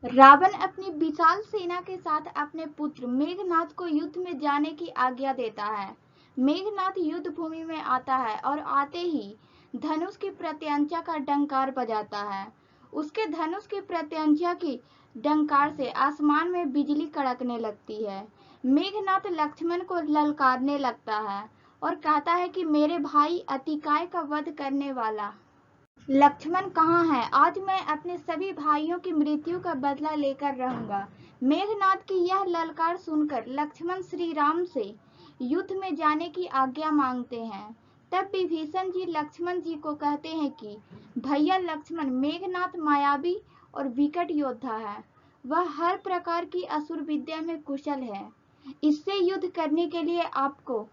रावण अपनी विशाल सेना के साथ अपने पुत्र मेघनाद को युद्ध में जाने की आज्ञा देता है। मेघनाद युद्ध भूमि में आता है और आते ही धनुष की प्रत्यंचा का डंकार बजाता है। उसके धनुष की प्रत्यंचा की डंकार से आसमान में बिजली कड़कने लगती है। मेघनाद लक्ष्मण को ललकारने लगता है और कहता है कि मेरे भाई अतिकाय का वध करने वाला लक्ष्मण कहाँ है? आज मैं अपने सभी भाइयों की मृत्यु का बदला लेकर रहूंगा। मेघनाद की यह ललकार सुनकर लक्ष्मण श्री राम से युद्ध में जाने की आज्ञा मांगते हैं। तब विभीषण जी लक्ष्मण जी को कहते हैं कि भैया लक्ष्मण, मेघनाद मायावी और विकट योद्धा है। वह हर प्रकार की असुर विद्या में कुशल है। इससे युद्ध करने के लिए आपको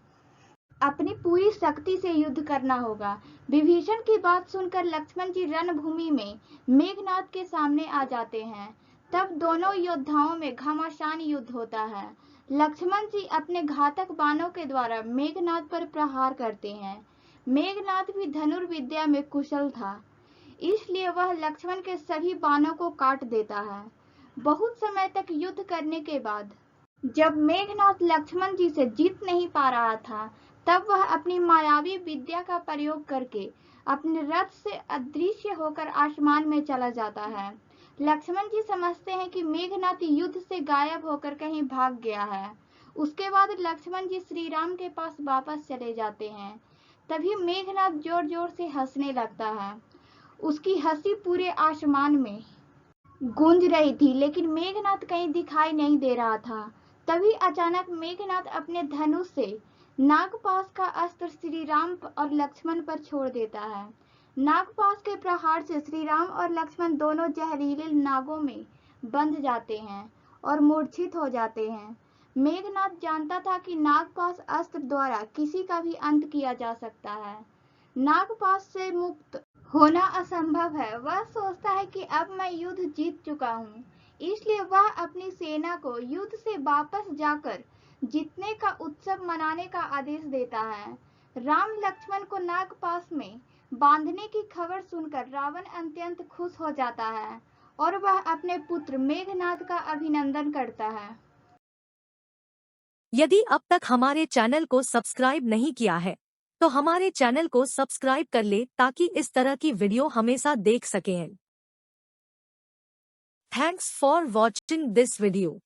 अपनी पूरी शक्ति से युद्ध करना होगा। विभीषण की बात सुनकर लक्ष्मण जी रणभूमि में मेघनाद के सामने आ जाते हैं। तब दोनों योद्धाओं में घमासान युद्ध होता है। लक्ष्मण जी अपने घातक बाणों के द्वारा मेघनाद पर प्रहार करते हैं। मेघनाद भी धनुर्विद्या में कुशल था, इसलिए वह लक्ष्मण के सभी बाणों को काट देता है। बहुत समय तक युद्ध करने के बाद जब मेघनाद लक्ष्मण जी से जीत नहीं पा रहा था, तब वह अपनी मायावी विद्या का प्रयोग करके अपने रथ से अदृश्य होकर आसमान में चला जाता है। लक्ष्मण जी समझते हैं कि मेघनाद युद्ध से गायब होकर कहीं भाग गया है। उसके बाद लक्ष्मण जी श्री राम के पास वापस चले जाते हैं। तभी मेघनाद जोर जोर से हंसने लगता है। उसकी हंसी पूरे आसमान में गूंज रही थी, लेकिन मेघनाद कहीं दिखाई नहीं दे रहा था। तभी अचानक मेघनाद अपने धनुष से नागपाश का अस्त्र श्री राम और लक्ष्मण पर छोड़ देता है। नागपाश के प्रहार से श्री राम और लक्ष्मण दोनों जहरीले नागों में बंध जाते हैं और मूर्छित हो जाते हैं। मेघनाद जानता था कि नागपाश अस्त्र द्वारा किसी का भी अंत किया जा सकता है। नागपाश से मुक्त होना असंभव है। वह सोचता है कि अब मैं युद्ध जीत चुका हूँ, इसलिए वह अपनी सेना को युद्ध से वापस जाकर जीतने का उत्सव मनाने का आदेश देता है। राम लक्ष्मण को नागपाश में बांधने की खबर सुनकर रावण अत्यंत खुश हो जाता है और वह अपने पुत्र मेघनाद का अभिनंदन करता है। यदि अब तक हमारे चैनल को सब्सक्राइब नहीं किया है तो हमारे चैनल को सब्सक्राइब कर ले ताकि इस तरह की वीडियो हमेशा देख सकें। Thanks for watching this video.